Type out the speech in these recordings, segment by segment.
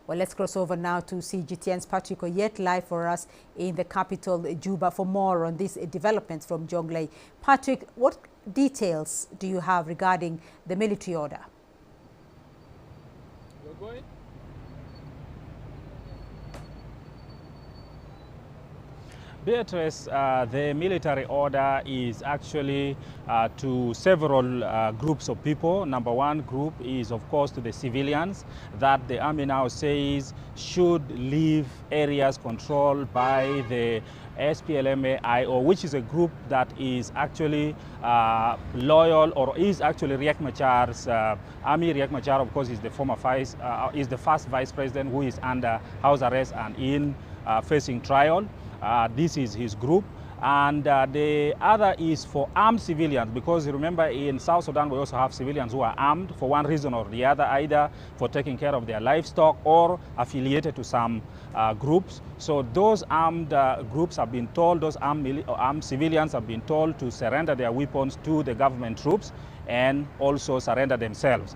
Well, let's cross over now to CGTN's Patrick Oyet live for us in the capital, Juba, for more on these developments from Jonglei. Patrick, what details do you have regarding the military order? Beatrice, the military order is actually to several groups of people. Number one group is, of course, to the civilians that the army now says should leave areas controlled by the SPLM-IO, which is a group that is actually loyal, or is actually Riek Machar's army. Riek Machar, of course, is the is the first vice president who is under house arrest and in facing trial. This is his group. And the other is for armed civilians, because remember in South Sudan we also have civilians who are armed for one reason or the other, either for taking care of their livestock or affiliated to some groups. So those armed groups have been told, those armed civilians have been told to surrender their weapons to the government troops and also surrender themselves.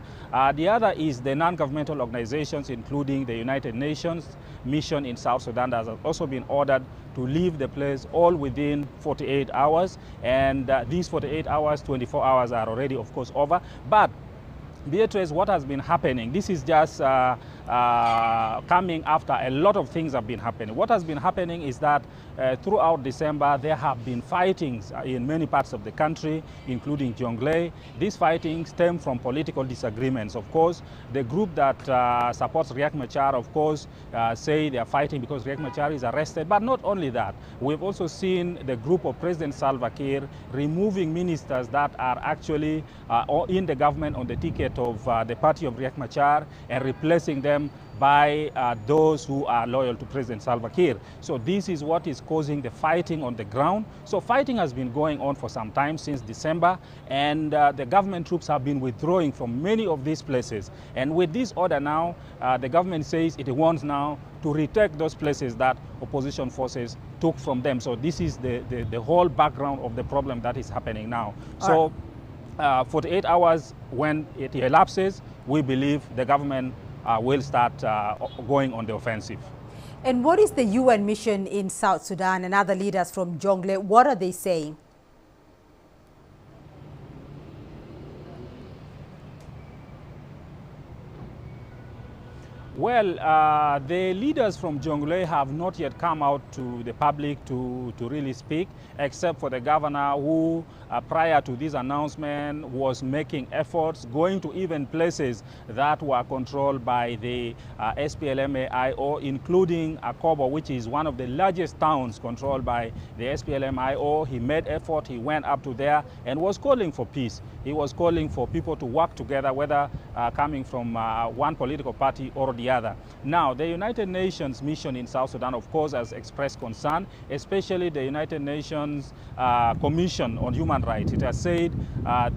The other is the non-governmental organizations, including the United Nations mission in South Sudan, that has also been ordered to leave the place all within 48 hours. And these 48 hours, 24 hours are already, of course, over. But Beatrice, what has been happening, this is just coming after a lot of things have been happening. What has been happening is that throughout December, there have been fightings in many parts of the country, including Jonglei. These fightings stem from political disagreements. Of course, the group that supports Riek Machar, of course, say they are fighting because Riek Machar is arrested. But not only that, we've also seen the group of President Salva Kiir removing ministers that are actually in the government on the ticket of the party of Riek Machar and replacing them by those who are loyal to President Salva Kiir. So this is what is causing the fighting on the ground. So fighting has been going on for some time, since December, and the government troops have been withdrawing from many of these places. And with this order now, the government says it wants now to retake those places that opposition forces took from them. So this is the whole background of the problem that is happening now. So 48 hours, when it elapses, we believe the government will start going on the offensive. And what is the UN mission in South Sudan and other leaders from Jonglei? What are they saying? Well, the leaders from Jonglei have not yet come out to the public to really speak, except for the governor who, prior to this announcement, was making efforts, going to even places that were controlled by the SPLM-IO, including Akobo, which is one of the largest towns controlled by the SPLM-IO. He made effort, he went up to there and was calling for peace. He was calling for people to work together, whether coming from one political party or the other. Now, the United Nations mission in South Sudan, of course, has expressed concern, especially the United Nations Commission on Human Rights. It has said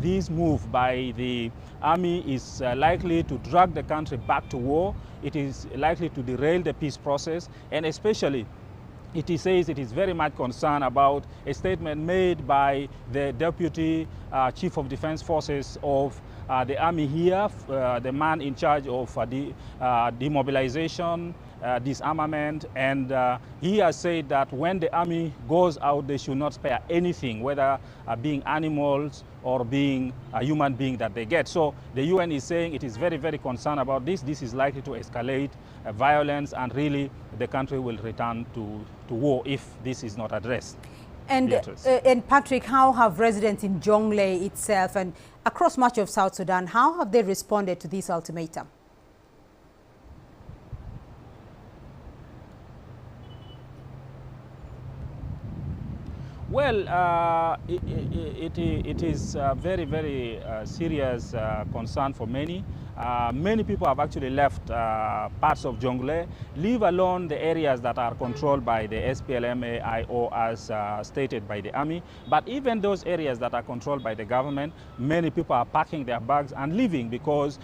this move by the army is likely to drag the country back to war. It is likely to derail the peace process, and especially it says it is very much concerned about a statement made by the Deputy Chief of Defense Forces of the army here, the man in charge of demobilization, disarmament, and he has said that when the army goes out, they should not spare anything, whether being animals or being a human being that they get. So the UN is saying it is very, very concerned about this. This is likely to escalate violence, and really the country will return to war if this is not addressed. And Patrick, how have residents in Jonglei itself and across much of South Sudan, how have they responded to this ultimatum? Well, it is a very, very serious concern for many. Many people have actually left parts of Jonglei, leave alone the areas that are controlled by the SPLM-IO as stated by the army. But even those areas that are controlled by the government, many people are packing their bags and leaving, because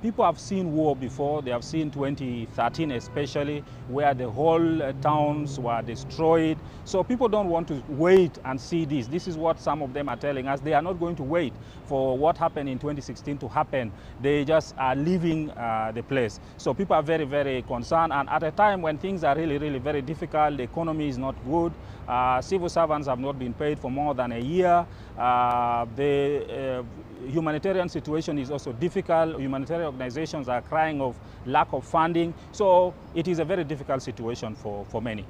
people have seen war before. They have seen 2013 especially, where the whole towns were destroyed. So people don't want to wait and see this. This is what some of them are telling us. They are not going to wait for what happened in 2016 to happen. They just just leaving the place. So people are very, very concerned, and at a time when things are really, really very difficult, the economy is not good, civil servants have not been paid for more than a year, the humanitarian situation is also difficult, humanitarian organizations are crying of lack of funding, so it is a very difficult situation for many.